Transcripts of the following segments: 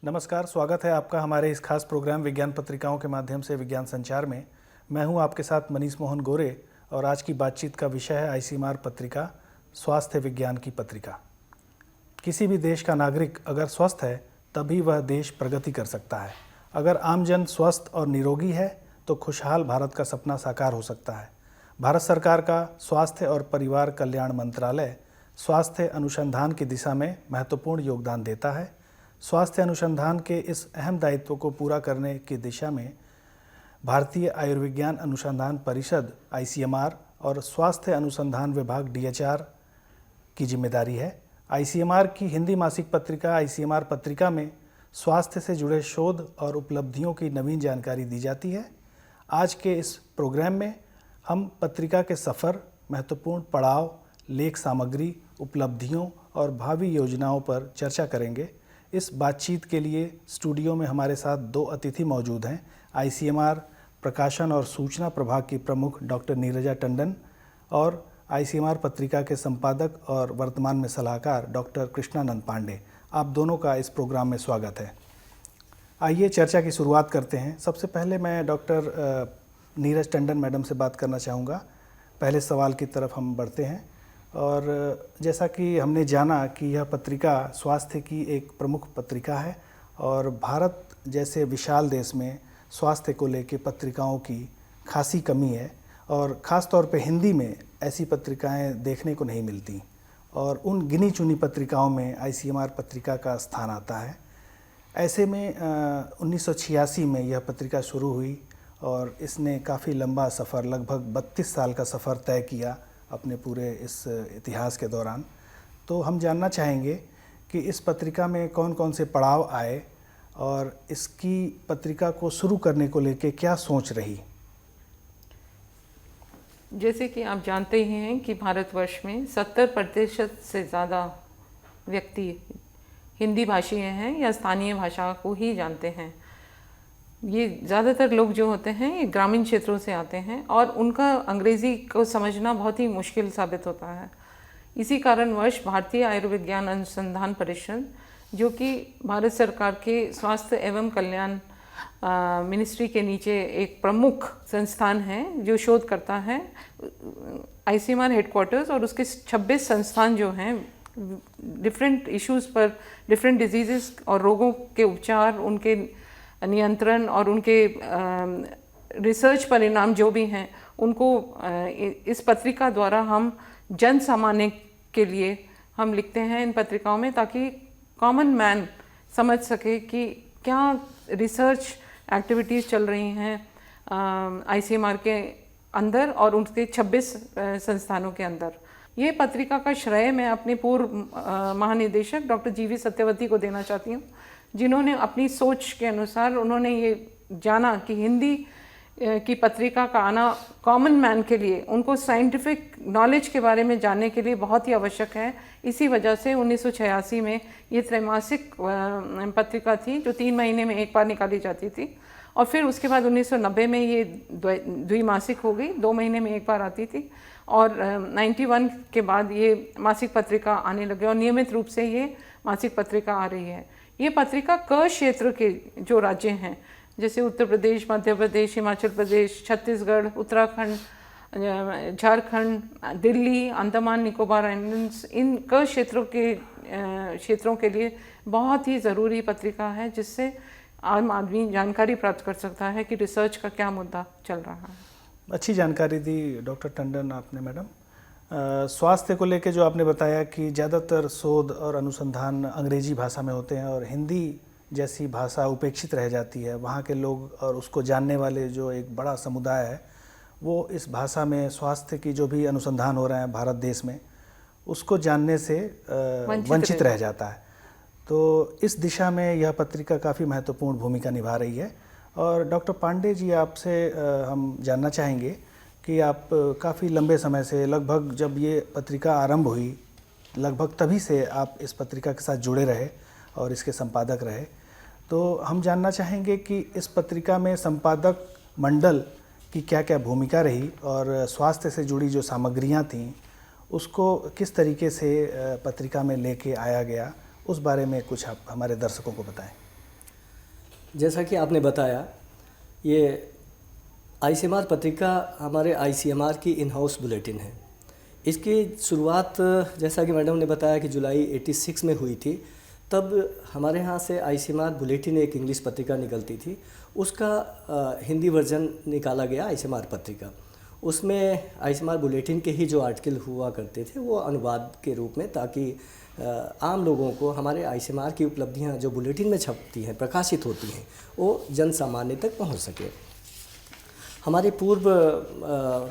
नमस्कार, स्वागत है आपका हमारे इस खास प्रोग्राम विज्ञान पत्रिकाओं के माध्यम से विज्ञान संचार में। मैं हूं आपके साथ मनीष मोहन गोरे और आज की बातचीत का विषय है आईसीएमआर पत्रिका, स्वास्थ्य विज्ञान की पत्रिका। किसी भी देश का नागरिक अगर स्वस्थ है तभी वह देश प्रगति कर सकता है। अगर आमजन स्वस्थ और निरोगी है तो खुशहाल भारत का सपना साकार हो सकता है। भारत सरकार का स्वास्थ्य और परिवार कल्याण मंत्रालय स्वास्थ्य अनुसंधान की दिशा में महत्वपूर्ण योगदान देता है। स्वास्थ्य अनुसंधान के इस अहम दायित्व को पूरा करने की दिशा में भारतीय आयुर्विज्ञान अनुसंधान परिषद आईसीएमआर और स्वास्थ्य अनुसंधान विभाग डीएचआर की जिम्मेदारी है। आईसीएमआर की हिंदी मासिक पत्रिका आईसीएमआर पत्रिका में स्वास्थ्य से जुड़े शोध और उपलब्धियों की नवीन जानकारी दी जाती है। आज के इस प्रोग्राम में हम पत्रिका के सफ़र, महत्वपूर्ण पड़ाव, लेख सामग्री, उपलब्धियों और भावी योजनाओं पर चर्चा करेंगे। इस बातचीत के लिए स्टूडियो में हमारे साथ दो अतिथि मौजूद हैं। आईसीएमआर प्रकाशन और सूचना प्रभाग की प्रमुख डॉक्टर नीरजा टंडन और आईसीएमआर पत्रिका के संपादक और वर्तमान में सलाहकार डॉक्टर कृष्णानंद पांडे। आप दोनों का इस प्रोग्राम में स्वागत है। आइए चर्चा की शुरुआत करते हैं। सबसे पहले मैं डॉक्टर नीरज टंडन मैडम से बात करना चाहूँगा। पहले सवाल की तरफ हम बढ़ते हैं और जैसा कि हमने जाना कि यह पत्रिका स्वास्थ्य की एक प्रमुख पत्रिका है और भारत जैसे विशाल देश में स्वास्थ्य को लेकर पत्रिकाओं की खासी कमी है और ख़ास तौर पे हिंदी में ऐसी पत्रिकाएं देखने को नहीं मिलती और उन गिनी चुनी पत्रिकाओं में आईसीएमआर पत्रिका का स्थान आता है। ऐसे में 1986 में यह पत्रिका शुरू हुई और इसने काफ़ी लंबा सफ़र, लगभग 32 साल का सफ़र तय किया अपने पूरे इस इतिहास के दौरान। तो हम जानना चाहेंगे कि इस पत्रिका में कौन कौन से पड़ाव आए और इसकी पत्रिका को शुरू करने को लेके क्या सोच रही। जैसे कि आप जानते ही हैं कि भारतवर्ष में 70% से ज़्यादा व्यक्ति हिंदी भाषी हैं या स्थानीय भाषा को ही जानते हैं। ये ज़्यादातर लोग जो होते हैं ये ग्रामीण क्षेत्रों से आते हैं और उनका अंग्रेज़ी को समझना बहुत ही मुश्किल साबित होता है। इसी कारणवश भारतीय आयुर्विज्ञान अनुसंधान परिषद, जो कि भारत सरकार के स्वास्थ्य एवं कल्याण मिनिस्ट्री के नीचे एक प्रमुख संस्थान है जो शोध करता है, आईसीएमआर हेडक्वार्टर्स और उसके 26 संस्थान जो हैं डिफरेंट इश्यूज़ पर, डिफरेंट डिजीज़ और रोगों के उपचार, उनके नियंत्रण और उनके रिसर्च परिणाम जो भी हैं उनको इस पत्रिका द्वारा हम जन सामान्य के लिए हम लिखते हैं इन पत्रिकाओं में, ताकि कॉमन मैन समझ सके कि क्या रिसर्च एक्टिविटीज़ चल रही हैं आईसीएमआर के अंदर और उनके 26 संस्थानों के अंदर। ये पत्रिका का श्रेय मैं अपने पूर्व महानिदेशक डॉक्टर जीवी सत्यवती को देना चाहती हूँ, जिन्होंने अपनी सोच के अनुसार उन्होंने ये जाना कि हिंदी की पत्रिका का आना कॉमन मैन के लिए, उनको साइंटिफिक नॉलेज के बारे में जानने के लिए बहुत ही आवश्यक है। इसी वजह से 1986 में ये त्रैमासिक पत्रिका थी जो 3 महीने में एक बार निकाली जाती थी और फिर उसके बाद 1990 में ये द्विमासिक हो गई, 2 महीने में एक बार आती थी और 91 के बाद ये मासिक पत्रिका आने लगे और नियमित रूप से ये मासिक पत्रिका आ रही है। ये पत्रिका क क्षेत्र के जो राज्य हैं जैसे उत्तर प्रदेश, मध्य प्रदेश, हिमाचल प्रदेश, छत्तीसगढ़, उत्तराखंड, झारखंड, दिल्ली, अंडमान निकोबार आइलैंड्स, इन क क्षेत्रों के लिए बहुत ही ज़रूरी पत्रिका है, जिससे आम आदमी जानकारी प्राप्त कर सकता है कि रिसर्च का क्या मुद्दा चल रहा है। अच्छी जानकारी दी डॉक्टर टंडन आपने मैडम। स्वास्थ्य को लेके जो आपने बताया कि ज़्यादातर शोध और अनुसंधान अंग्रेजी भाषा में होते हैं और हिंदी जैसी भाषा उपेक्षित रह जाती है। वहाँ के लोग और उसको जानने वाले जो एक बड़ा समुदाय है वो इस भाषा में स्वास्थ्य की जो भी अनुसंधान हो रहे हैं भारत देश में उसको जानने से वंचित रह जाता है। तो इस दिशा में यह पत्रिका काफ़ी महत्वपूर्ण भूमिका निभा रही है। और डॉक्टर पांडे जी, आपसे हम जानना चाहेंगे कि आप काफ़ी लंबे समय से, लगभग जब ये पत्रिका आरंभ हुई, लगभग तभी से आप इस पत्रिका के साथ जुड़े रहे और इसके संपादक रहे। तो हम जानना चाहेंगे कि इस पत्रिका में संपादक मंडल की क्या क्या भूमिका रही और स्वास्थ्य से जुड़ी जो सामग्रियां थीं उसको किस तरीके से पत्रिका में लेके आया गया, उस बारे में कुछ आप हमारे दर्शकों को बताएं। जैसा कि आपने बताया, ये आईसीएमआर पत्रिका हमारे आईसीएमआर की इन हाउस बुलेटिन है। इसकी शुरुआत जैसा कि मैडम ने बताया कि जुलाई 86 में हुई थी। तब हमारे यहाँ से आईसीएमआर बुलेटिन एक इंग्लिश पत्रिका निकलती थी, उसका हिंदी वर्जन निकाला गया आईसीएमआर पत्रिका। उसमें आईसीएमआर बुलेटिन के ही जो आर्टिकल हुआ करते थे वो अनुवाद के रूप में, ताकि आम लोगों को हमारे आईसीएमआर की उपलब्धियाँ जो बुलेटिन में छपती हैं, प्रकाशित होती हैं, वो जन सामान्य तक पहुँच सके। हमारे पूर्व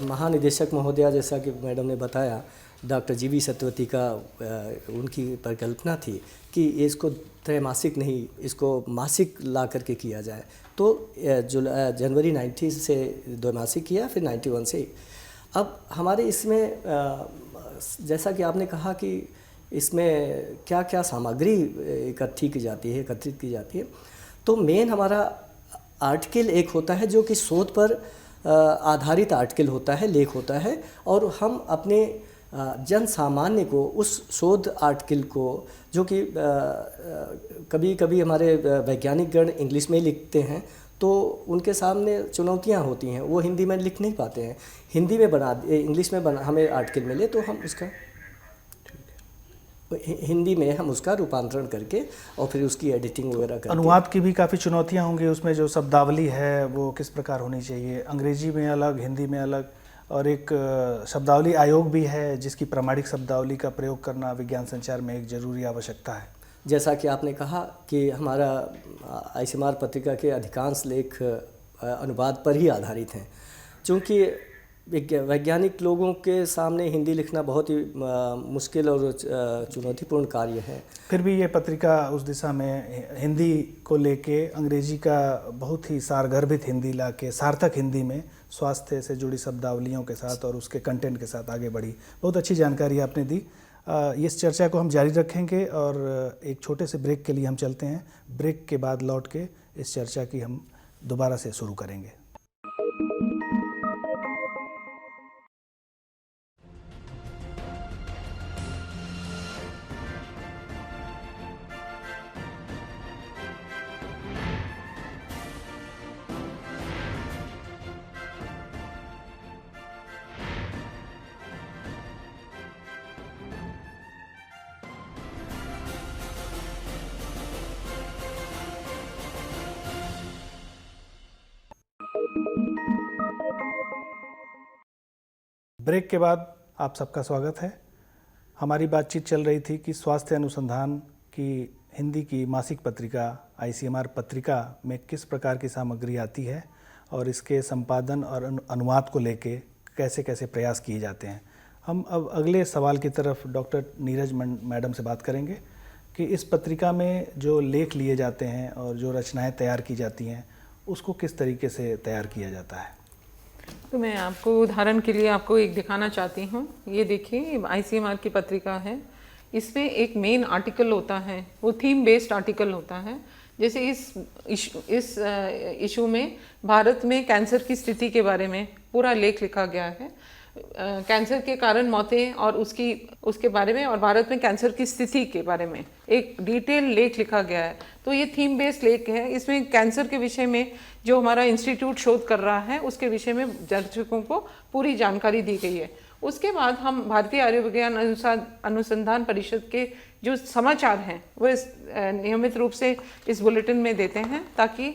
महानिदेशक महोदया, जैसा कि मैडम ने बताया, डॉक्टर जीवी सत्यवती का उनकी परिकल्पना थी कि इसको त्रैमासिक नहीं, इसको मासिक ला करके किया जाए। तो जनवरी 90 से द्वैमासिक किया, फिर 91 से। अब हमारे इसमें जैसा कि आपने कहा कि इसमें क्या क्या सामग्री एकत्रित की जाती है, तो मेन हमारा आर्टिकल एक होता है जो कि शोध पर आधारित आर्टिकल होता है, लेख होता है, और हम अपने जन सामान्य को उस शोध आर्टिकल को, जो कि कभी कभी हमारे वैज्ञानिक गण इंग्लिश में लिखते हैं तो उनके सामने चुनौतियां होती हैं, वो हिंदी में लिख नहीं पाते हैं। हिंदी में इंग्लिश में हमें आर्टिकल मिले तो हम उसका हिंदी में हम उसका रूपांतरण करके और फिर उसकी एडिटिंग वगैरह करके। अनुवाद की भी काफ़ी चुनौतियां होंगी उसमें, जो शब्दावली है वो किस प्रकार होनी चाहिए, अंग्रेजी में अलग, हिंदी में अलग, और एक शब्दावली आयोग भी है जिसकी प्रामाणिक शब्दावली का प्रयोग करना विज्ञान संचार में एक जरूरी आवश्यकता है। जैसा कि आपने कहा कि हमारा आईसीएमआर पत्रिका के अधिकांश लेख अनुवाद पर ही आधारित हैं, क्योंकि वैज्ञानिक लोगों के सामने हिंदी लिखना बहुत ही मुश्किल और चुनौतीपूर्ण कार्य है। फिर भी ये पत्रिका उस दिशा में हिंदी को लेके अंग्रेजी का बहुत ही सारगर्भित हिंदी लाके सार्थक हिंदी में स्वास्थ्य से जुड़ी शब्दावलियों के साथ और उसके कंटेंट के साथ आगे बढ़ी। बहुत अच्छी जानकारी आपने दी। इस चर्चा को हम जारी रखेंगे और एक छोटे से ब्रेक के लिए हम चलते हैं। ब्रेक के बाद लौट के इस चर्चा की हम दोबारा से शुरू करेंगे। ब्रेक के बाद आप सबका स्वागत है। हमारी बातचीत चल रही थी कि स्वास्थ्य अनुसंधान की हिंदी की मासिक पत्रिका आईसीएमआर पत्रिका में किस प्रकार की सामग्री आती है और इसके संपादन और अनुवाद को लेके कैसे कैसे प्रयास किए जाते हैं। हम अब अगले सवाल की तरफ डॉक्टर नीरज मैडम से बात करेंगे कि इस पत्रिका में जो लेख लिए जाते हैं और जो रचनाएं तैयार की जाती हैं उसको किस तरीके से तैयार किया जाता है। तो मैं आपको उदाहरण के लिए आपको एक दिखाना चाहती हूँ। ये देखिए आईसीएमआर की पत्रिका है, इसमें एक मेन आर्टिकल होता है, वो थीम बेस्ड आर्टिकल होता है। जैसे इस इशू में भारत में कैंसर की स्थिति के बारे में पूरा लेख लिखा गया है, कैंसर के कारण मौतें और उसके बारे में, और भारत में कैंसर की स्थिति के बारे में एक डिटेल लेख लिखा गया है। तो ये थीम बेस्ड लेख है। इसमें कैंसर के विषय में जो हमारा इंस्टीट्यूट शोध कर रहा है उसके विषय में दर्शकों को पूरी जानकारी दी गई है। उसके बाद हम भारतीय आयुर्विज्ञान अनुसंधान परिषद के जो समाचार हैं वो नियमित रूप से इस बुलेटिन में देते हैं, ताकि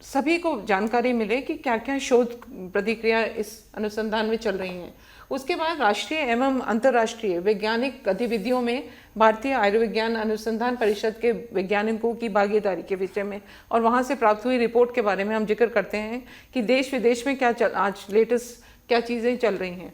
सभी को जानकारी मिले कि क्या क्या शोध प्रतिक्रिया इस अनुसंधान में चल रही हैं। उसके बाद राष्ट्रीय एवं अंतर्राष्ट्रीय वैज्ञानिक गतिविधियों में भारतीय आयुर्विज्ञान अनुसंधान परिषद के वैज्ञानिकों की भागीदारी के विषय में और वहाँ से प्राप्त हुई रिपोर्ट के बारे में हम जिक्र करते हैं कि देश विदेश में आज लेटेस्ट क्या चीज़ें चल रही हैं।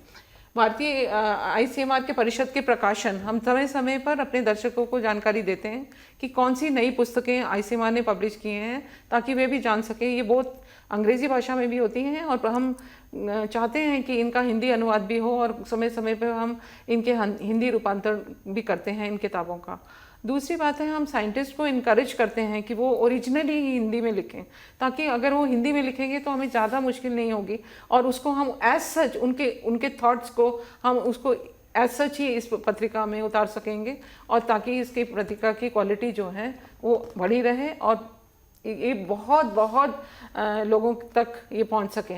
भारतीय आईसीएमआर के परिषद के प्रकाशन हम समय समय पर अपने दर्शकों को जानकारी देते हैं कि कौन सी नई पुस्तकें आईसीएमआर ने पब्लिश किए हैं, ताकि वे भी जान सकें। ये बहुत अंग्रेजी भाषा में भी होती हैं और हम चाहते हैं कि इनका हिंदी अनुवाद भी हो और समय समय पर हम इनके हिंदी रूपांतरण भी करते हैं इन किताबों का। दूसरी बात है, हम साइंटिस्ट को इनकरेज करते हैं कि वो ओरिजिनली ही हिंदी में लिखें, ताकि अगर वो हिंदी में लिखेंगे तो हमें ज़्यादा मुश्किल नहीं होगी और उसको हम एज सच उनके थॉट्स को हम उसको एज सच ही इस पत्रिका में उतार सकेंगे, और ताकि इसकी पत्रिका की क्वालिटी जो है वो बढ़ी रहे और ये बहुत बहुत लोगों तक ये पहुंच सके।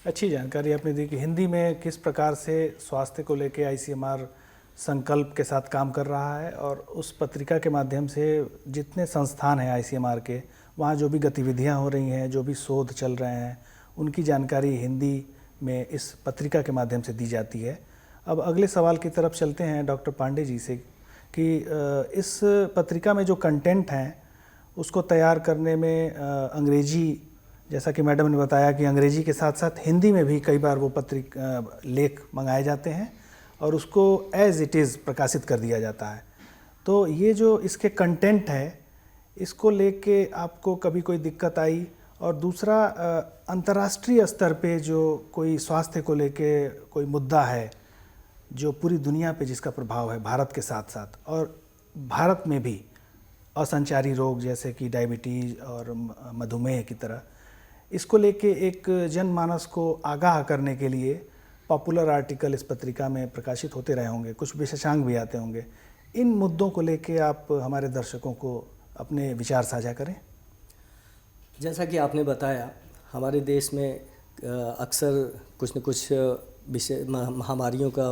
अच्छी जानकारी आपने दी कि हिंदी में किस प्रकार से स्वास्थ्य को लेके आईसीएमआर संकल्प के साथ काम कर रहा है, और उस पत्रिका के माध्यम से जितने संस्थान हैं आईसीएमआर के, वहाँ जो भी गतिविधियाँ हो रही हैं, जो भी शोध चल रहे हैं, उनकी जानकारी हिंदी में इस पत्रिका के माध्यम से दी जाती है। अब अगले सवाल की तरफ चलते हैं डॉक्टर पांडे जी से कि इस पत्रिका में जो कंटेंट हैं उसको तैयार करने में अंग्रेजी, जैसा कि मैडम ने बताया कि अंग्रेजी के साथ साथ हिंदी में भी कई बार वो लेख मंगाए जाते हैं और उसको एज इट इज़ प्रकाशित कर दिया जाता है। तो ये जो इसके कंटेंट है, इसको लेके आपको कभी कोई दिक्कत आई? और दूसरा, अंतर्राष्ट्रीय स्तर पे जो कोई स्वास्थ्य को लेके कोई मुद्दा है जो पूरी दुनिया पे जिसका प्रभाव है भारत के साथ साथ, और भारत में भी असंचारी रोग जैसे कि डायबिटीज़ और मधुमेह की तरह, इसको लेके एक जनमानस को आगाह करने के लिए पॉपुलर आर्टिकल इस पत्रिका में प्रकाशित होते रहे होंगे, कुछ विशेषांक भी आते होंगे। इन मुद्दों को लेके आप हमारे दर्शकों को अपने विचार साझा करें। जैसा कि आपने बताया, हमारे देश में अक्सर कुछ न कुछ विषय महामारियों का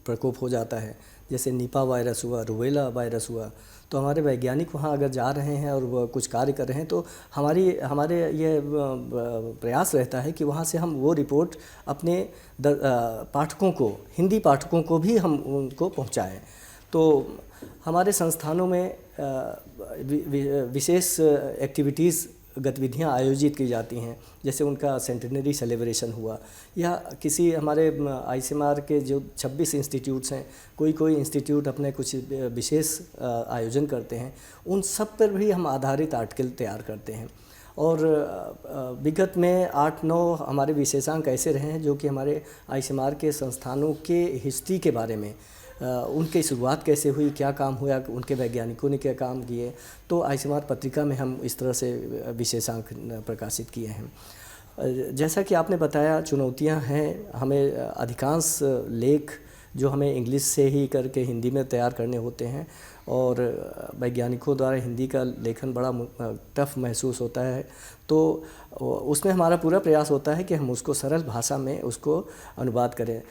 प्रकोप हो जाता है। जैसे निपा वायरस हुआ, रूबेला वायरस हुआ, तो हमारे वैज्ञानिक वहाँ अगर जा रहे हैं और वह कुछ कार्य कर रहे हैं तो हमारे ये प्रयास रहता है कि वहाँ से हम वो रिपोर्ट अपने पाठकों को, हिंदी पाठकों को भी हम उनको पहुँचाएँ। तो हमारे संस्थानों में विशेष एक्टिविटीज़, गतिविधियाँ आयोजित की जाती हैं। जैसे उनका सेंटेनरी सेलिब्रेशन हुआ, या किसी हमारे आईसीएमआर के जो 26 इंस्टीट्यूट्स हैं, कोई इंस्टीट्यूट अपने कुछ विशेष आयोजन करते हैं, उन सब पर भी हम आधारित आर्टिकल तैयार करते हैं। और विगत में 8-9 हमारे विशेषांक ऐसे रहे हैं जो कि हमारे आईसीएमआर के संस्थानों के हिस्ट्री के बारे में, उनकी शुरुआत कैसे हुई, क्या काम हुआ, उनके वैज्ञानिकों ने क्या काम किए, तो आईसीएमआर पत्रिका में हम इस तरह से विशेषांक प्रकाशित किए हैं। जैसा कि आपने बताया, चुनौतियां हैं। हमें अधिकांश लेख जो हमें इंग्लिश से ही करके हिंदी में तैयार करने होते हैं, और वैज्ञानिकों द्वारा हिंदी का लेखन बड़ा टफ महसूस होता है। तो उसमें हमारा पूरा प्रयास होता है कि हम उसको सरल भाषा में उसको अनुवाद करें।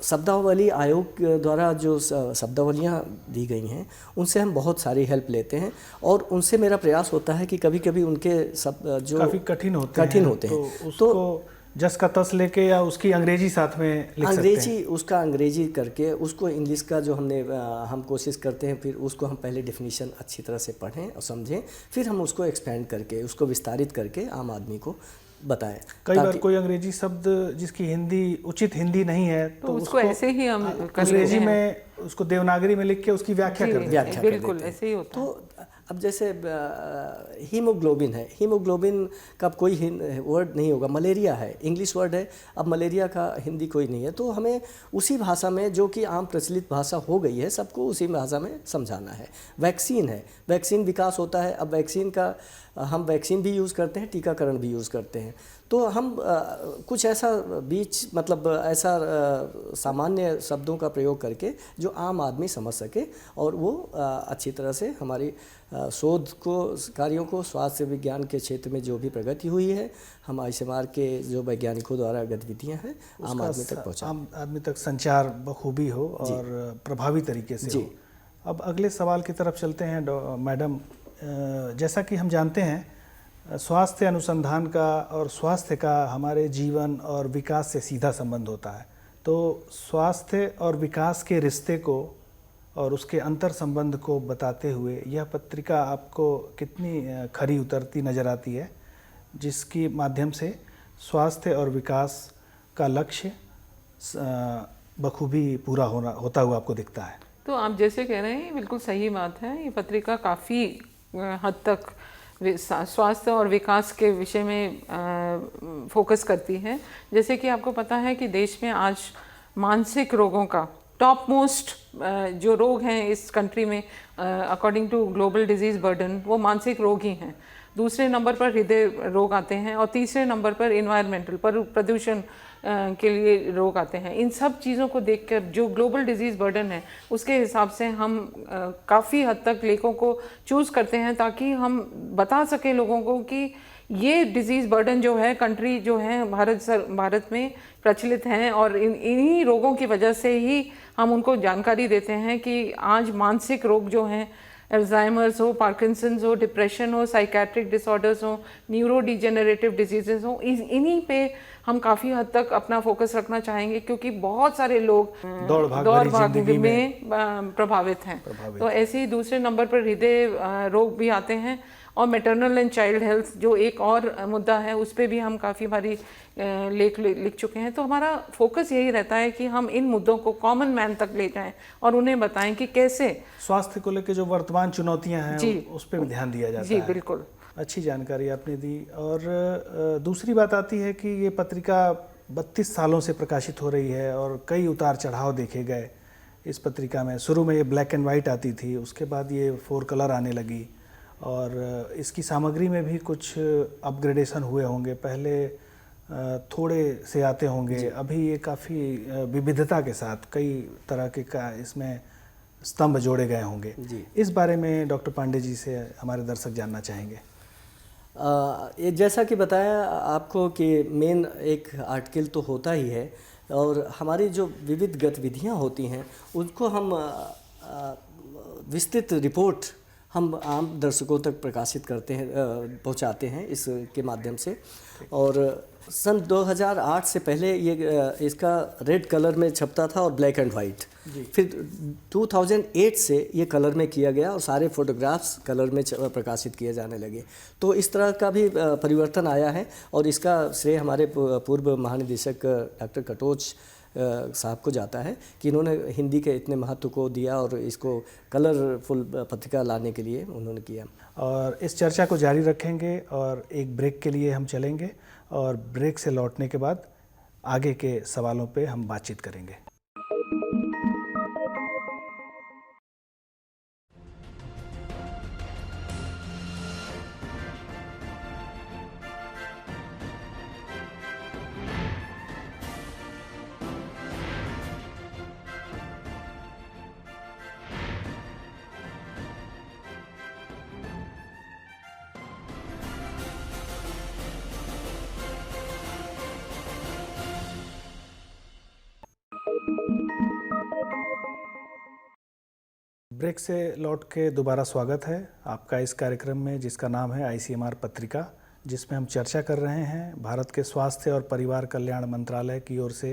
शब्दावली आयोग द्वारा जो शब्दावलियाँ दी गई हैं, उनसे हम बहुत सारी हेल्प लेते हैं, और उनसे मेरा प्रयास होता है कि कभी कभी उनके जो काफ़ी कठिन होते हैं, तो उसको जस का तस लेके या उसकी अंग्रेजी साथ में लिख सकते हैं। उसका अंग्रेजी करके उसको इंग्लिश का जो हम कोशिश करते हैं, फिर उसको हम पहले डेफिनेशन अच्छी तरह से पढ़ें और समझें, फिर हम उसको एक्सपेंड करके, उसको विस्तारित करके आम आदमी को बताएं। कई बार कोई अंग्रेजी शब्द जिसकी हिंदी उचित हिंदी नहीं है, तो उसको ऐसे ही हम अंग्रेजी में उसको देवनागरी में लिख के उसकी व्याख्या कर देते हैं। बिल्कुल ऐसे ही होता है। तो अब जैसे हीमोग्लोबिन है, हीमोग्लोबिन का कोई वर्ड नहीं होगा। मलेरिया है, इंग्लिश वर्ड है, अब मलेरिया का हिंदी कोई नहीं है, तो हमें उसी भाषा में, जो कि आम प्रचलित भाषा हो गई है, सबको उसी भाषा में समझाना है। वैक्सीन है, वैक्सीन विकास होता है, अब वैक्सीन का हम वैक्सीन भी यूज़ करते हैं, टीकाकरण भी यूज़ करते हैं। तो हम कुछ ऐसा ऐसा सामान्य शब्दों का प्रयोग करके जो आम आदमी समझ सके, और वो अच्छी तरह से हमारी शोध कार्यों को, स्वास्थ्य विज्ञान के क्षेत्र में जो भी प्रगति हुई है, हम आईसीएमआर के जो वैज्ञानिकों द्वारा गतिविधियां हैं, आम आदमी तक पहुँचाएं। आम आदमी तक संचार बखूबी हो और प्रभावी तरीके से हो। अब अगले सवाल की तरफ चलते हैं मैडम। जैसा कि हम जानते हैं, स्वास्थ्य अनुसंधान का और स्वास्थ्य का हमारे जीवन और विकास से सीधा संबंध होता है। तो स्वास्थ्य और विकास के रिश्ते को और उसके अंतर संबंध को बताते हुए यह पत्रिका आपको कितनी खरी उतरती नज़र आती है, जिसके माध्यम से स्वास्थ्य और विकास का लक्ष्य बखूबी पूरा होता हुआ आपको दिखता है? तो आप जैसे कह रहे हैं, बिल्कुल सही बात है। ये पत्रिका काफ़ी हद तक स्वास्थ्य और विकास के विषय में फोकस करती है। जैसे कि आपको पता है कि देश में आज मानसिक रोगों का टॉप मोस्ट जो रोग हैं इस कंट्री में according to global disease burden, वो मानसिक रोग ही हैं। दूसरे नंबर पर हृदय रोग आते हैं और तीसरे नंबर पर इन्वायरमेंटल प्रदूषण के लिए रोग आते हैं। इन सब चीज़ों को देखकर जो ग्लोबल डिजीज़ बर्डन है उसके हिसाब से हम काफ़ी हद तक लेखों को चूज़ करते हैं ताकि हम बता सकें लोगों को कि ये डिजीज़ बर्डन जो है कंट्री जो है भारत में प्रचलित हैं और इन्हीं रोगों की वजह से ही हम उनको जानकारी देते हैं कि आज मानसिक रोग जो हैं, अल्जाइमर्स हो, पार्किंसंस हो, डिप्रेशन हो, साइकेट्रिक डिसऑर्डर्स हो, न्यूरो डिजेनरेटिव डिजीजेस हो, इन्हीं पे हम काफ़ी हद तक अपना फोकस रखना चाहेंगे क्योंकि बहुत सारे लोग दौड़ भाग में प्रभावित हैं। तो ऐसे ही दूसरे नंबर पर हृदय रोग भी आते हैं और मैटरनल एंड चाइल्ड हेल्थ जो एक और मुद्दा है उस पर भी हम काफ़ी बारी लेख लिख चुके हैं। तो हमारा फोकस यही रहता है कि हम इन मुद्दों को कॉमन मैन तक ले जाएं और उन्हें बताएं कि कैसे स्वास्थ्य को लेकर जो वर्तमान चुनौतियां हैं उस पर भी ध्यान दिया जाता है। जी बिल्कुल, अच्छी जानकारी आपने दी। और दूसरी बात आती है कि ये पत्रिका 32 सालों से प्रकाशित हो रही है और कई उतार चढ़ाव देखे गए इस पत्रिका में। शुरू में ये ब्लैक एंड वाइट आती थी, उसके बाद ये 4 कलर आने लगी और इसकी सामग्री में भी कुछ अपग्रेडेशन हुए होंगे। पहले थोड़े से आते होंगे, अभी ये काफ़ी विविधता के साथ कई तरह के का इसमें स्तंभ जोड़े गए होंगे। इस बारे में डॉक्टर पांडे जी से हमारे दर्शक जानना चाहेंगे। ये जैसा कि बताया आपको कि मेन एक आर्टिकल तो होता ही है और हमारी जो विविध गतिविधियां होती हैं उनको हम विस्तृत रिपोर्ट हम आम दर्शकों तक प्रकाशित करते हैं, पहुंचाते हैं इसके माध्यम से। और सन 2008 से पहले ये इसका रेड कलर में छपता था और ब्लैक एंड वाइट। फिर 2008 से ये कलर में किया गया और सारे फोटोग्राफ्स कलर में प्रकाशित किए जाने लगे। तो इस तरह का भी परिवर्तन आया है और इसका श्रेय हमारे पूर्व महानिदेशक डॉक्टर कटोच साहब को जाता है कि इन्होंने हिंदी के इतने महत्व को दिया और इसको कलरफुल पत्रिका लाने के लिए उन्होंने किया। और इस चर्चा को जारी रखेंगे और एक ब्रेक के लिए हम चलेंगे और ब्रेक से लौटने के बाद आगे के सवालों पे हम बातचीत करेंगे। ब्रेक से लौट के दोबारा स्वागत है आपका इस कार्यक्रम में जिसका नाम है आईसीएमआर पत्रिका, जिसमें हम चर्चा कर रहे हैं भारत के स्वास्थ्य और परिवार कल्याण मंत्रालय की ओर से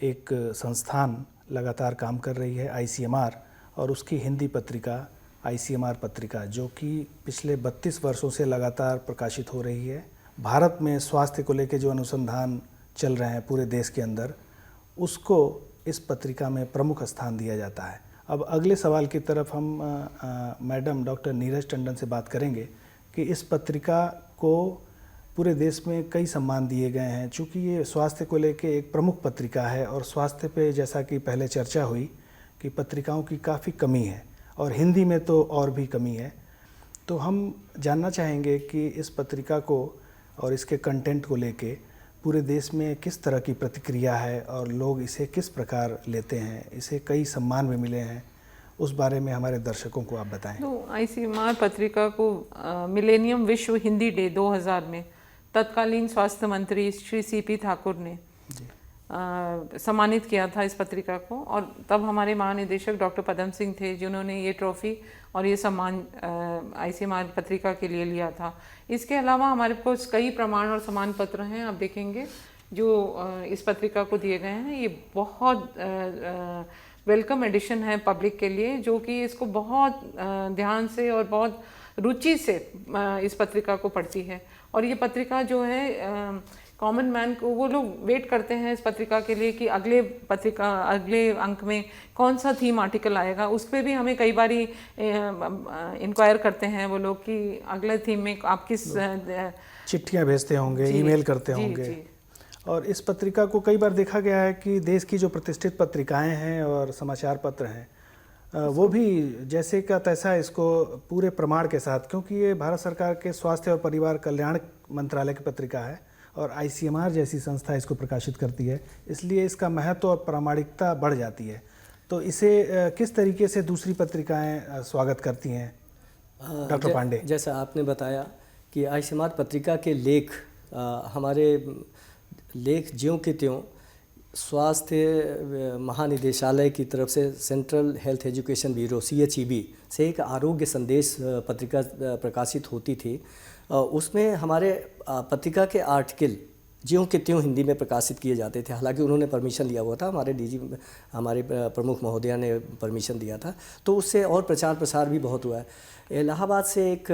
एक संस्थान लगातार काम कर रही है आईसीएमआर, और उसकी हिंदी पत्रिका आईसीएमआर पत्रिका जो कि पिछले 32 वर्षों से लगातार प्रकाशित हो रही है। भारत में स्वास्थ्य को लेकर जो अनुसंधान चल रहे हैं पूरे देश के अंदर, उसको इस पत्रिका में प्रमुख स्थान दिया जाता है। अब अगले सवाल की तरफ हम मैडम डॉक्टर नीरज टंडन से बात करेंगे कि इस पत्रिका को पूरे देश में कई सम्मान दिए गए हैं। चूँकि ये स्वास्थ्य को लेके एक प्रमुख पत्रिका है और स्वास्थ्य पे जैसा कि पहले चर्चा हुई कि पत्रिकाओं की काफ़ी कमी है और हिंदी में तो और भी कमी है। तो हम जानना चाहेंगे कि इस पत्रिका को और इसके कंटेंट को लेके पूरे देश में किस तरह की प्रतिक्रिया है और लोग इसे किस प्रकार लेते हैं। इसे कई सम्मान भी मिले हैं, उस बारे में हमारे दर्शकों को आप बताएं। तो आईसीएमआर पत्रिका को मिलेनियम विश्व हिंदी डे 2000 में तत्कालीन स्वास्थ्य मंत्री श्री सीपी ठाकुर ने सम्मानित किया था इस पत्रिका को, और तब हमारे महानिदेशक डॉक्टर पदम सिंह थे जिन्होंने ये ट्रॉफी और ये सम्मान आईसीएमआर पत्रिका के लिए लिया था। इसके अलावा हमारे पास कई प्रमाण और सम्मान पत्र हैं, आप देखेंगे जो इस पत्रिका को दिए गए हैं। ये बहुत वेलकम एडिशन है पब्लिक के लिए, जो कि इसको बहुत ध्यान से और बहुत रुचि से इस पत्रिका को पढ़ती है। और ये पत्रिका जो है कॉमन मैन को, वो लोग वेट करते हैं इस पत्रिका के लिए कि अगले अंक में कौन सा थीम आर्टिकल आएगा। उस पर भी हमें कई बारी इंक्वायर करते हैं वो लोग कि अगले थीम में आप किस चिट्ठियाँ भेजते होंगे, ईमेल करते होंगे। और इस पत्रिका को कई बार देखा गया है कि देश की जो प्रतिष्ठित पत्रिकाएं हैं और समाचार पत्र हैं वो भी जैसे का तैसा इसको पूरे प्रमाण के साथ, क्योंकि ये भारत सरकार के स्वास्थ्य और परिवार कल्याण मंत्रालय की पत्रिका है और आईसीएमआर जैसी संस्था इसको प्रकाशित करती है, इसलिए इसका महत्व और प्रामाणिकता बढ़ जाती है। तो इसे किस तरीके से दूसरी पत्रिकाएं स्वागत करती हैं डॉक्टर पांडे? जैसा आपने बताया कि आईसीएमआर पत्रिका के लेख हमारे लेख ज्यों के त्यों स्वास्थ्य महानिदेशालय की तरफ से central health education bureau CHEB से एक आरोग्य संदेश पत्रिका प्रकाशित होती थी। उसमें हमारे पत्रिका के आर्टिकल ज्यों के त्यों हिंदी में प्रकाशित किए जाते थे। हालांकि उन्होंने परमिशन लिया हुआ था, हमारे DG हमारे प्रमुख महोदया ने परमिशन दिया था, तो उससे और प्रचार प्रसार भी बहुत हुआ है। इलाहाबाद से एक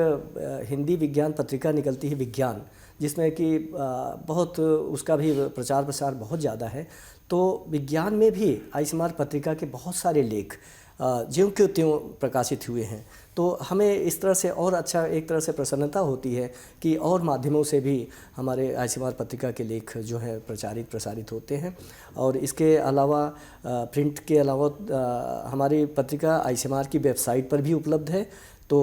हिंदी विज्ञान पत्रिका निकलती है विज्ञान, जिसमें कि बहुत उसका भी प्रचार प्रसार बहुत ज़्यादा है। तो विज्ञान में भी आईसीएमआर पत्रिका के बहुत सारे लेख ज्यों के त्यों प्रकाशित हुए हैं। तो हमें इस तरह से और अच्छा एक तरह से प्रसन्नता होती है कि और माध्यमों से भी हमारे आईसीएमआर पत्रिका के लेख जो है प्रसारित होते हैं। और इसके अलावा प्रिंट के अलावा हमारी पत्रिका आईसीएमआर की वेबसाइट पर भी उपलब्ध है, तो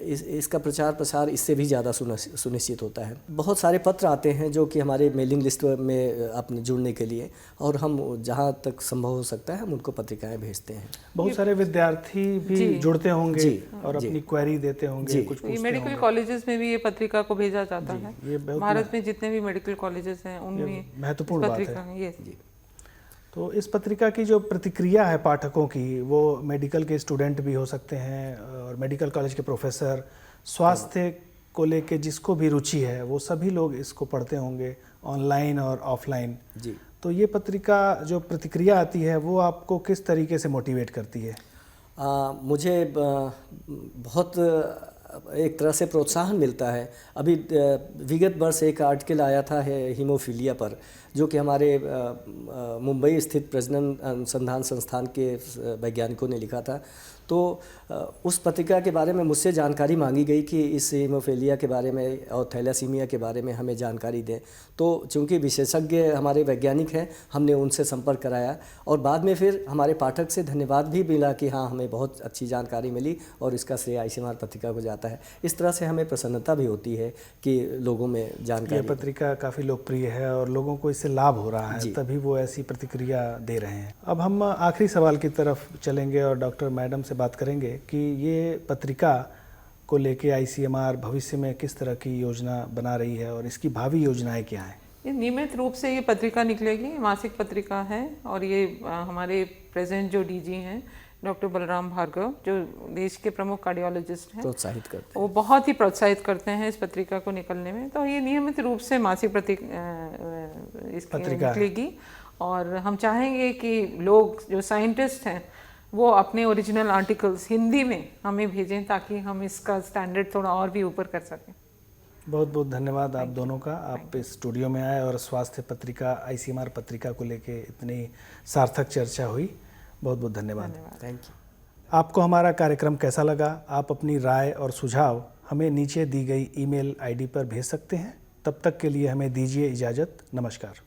इसका प्रचार प्रसार इससे भी ज़्यादा सुनिश्चित होता है। बहुत सारे पत्र आते हैं जो कि हमारे मेलिंग लिस्ट में अपने जुड़ने के लिए, और हम जहां तक संभव हो सकता है हम उनको पत्रिकाएं भेजते हैं। बहुत सारे विद्यार्थी भी जुड़ते होंगे और जी। अपनी क्वेरी देते होंगे, कुछ पूछते मेडिकल होंगे। कॉलेजेस में भी ये पत्रिका को भेजा जाता है। ये बहुत भारत में जितने भी मेडिकल कॉलेजेस हैं उनमें महत्वपूर्ण बात पत्रिका है। ये तो इस पत्रिका की जो प्रतिक्रिया है पाठकों की, वो मेडिकल के स्टूडेंट भी हो सकते हैं और मेडिकल कॉलेज के प्रोफेसर, स्वास्थ्य को लेके जिसको भी रुचि है वो सभी लोग इसको पढ़ते होंगे, ऑनलाइन और ऑफलाइन। जी। तो ये पत्रिका जो प्रतिक्रिया आती है वो आपको किस तरीके से मोटिवेट करती है? मुझे बहुत एक तरह से प्रोत्साहन मिलता है। अभी विगत वर्ष एक आर्टिकल आया था हीमोफीलिया पर, जो कि हमारे मुंबई स्थित प्रजनन अनुसंधान संस्थान के वैज्ञानिकों ने लिखा था। तो उस पत्रिका के बारे में मुझसे जानकारी मांगी गई कि इस हीमोफीलिया के बारे में और थैलेसीमिया के बारे में हमें जानकारी दें। तो चूंकि विशेषज्ञ हमारे वैज्ञानिक हैं, हमने उनसे संपर्क कराया और बाद में फिर हमारे पाठक से धन्यवाद भी मिला कि हाँ, हमें बहुत अच्छी जानकारी मिली और इसका श्रेय आईसीएमआर पत्रिका को जाता है। इस तरह से हमें प्रसन्नता भी होती है कि लोगों में जानकारी। ये पत्रिका काफ़ी लोकप्रिय है और लोगों को इससे लाभ हो रहा है, तभी वो ऐसी प्रतिक्रिया दे रहे हैं। अब हम आखिरी सवाल की तरफ चलेंगे और डॉक्टर मैडम से बात करेंगे कि ये पत्रिका को लेके आईसीएमआर भविष्य में किस तरह की योजना बना रही है और इसकी भावी योजनाएं क्या हैं? ये नियमित रूप से ये पत्रिका निकलेगी, मासिक पत्रिका है। और ये हमारे प्रेजेंट जो DG हैं डॉक्टर बलराम भार्गव, जो देश के प्रमुख कार्डियोलॉजिस्ट हैं, प्रोत्साहित करते हैं। वो बहुत ही प्रोत्साहित करते हैं इस पत्रिका को निकलने में। तो ये नियमित रूप से मासिक पत्रिका निकलेगी और हम चाहेंगे कि लोग जो साइंटिस्ट हैं वो अपने ओरिजिनल आर्टिकल्स हिंदी में हमें भेजें ताकि हम इसका स्टैंडर्ड थोड़ा और भी ऊपर कर सकें। बहुत बहुत धन्यवाद आप दोनों का, आप इस स्टूडियो में आए और स्वास्थ्य पत्रिका आईसीएमआर पत्रिका को लेके इतनी सार्थक चर्चा हुई। बहुत बहुत धन्यवाद। Thank you. आपको हमारा कार्यक्रम कैसा लगा? आप अपनी राय और सुझाव हमें नीचे दी गई ईमेल ID पर भेज सकते हैं। तब तक के लिए हमें दीजिए इजाज़त। नमस्कार।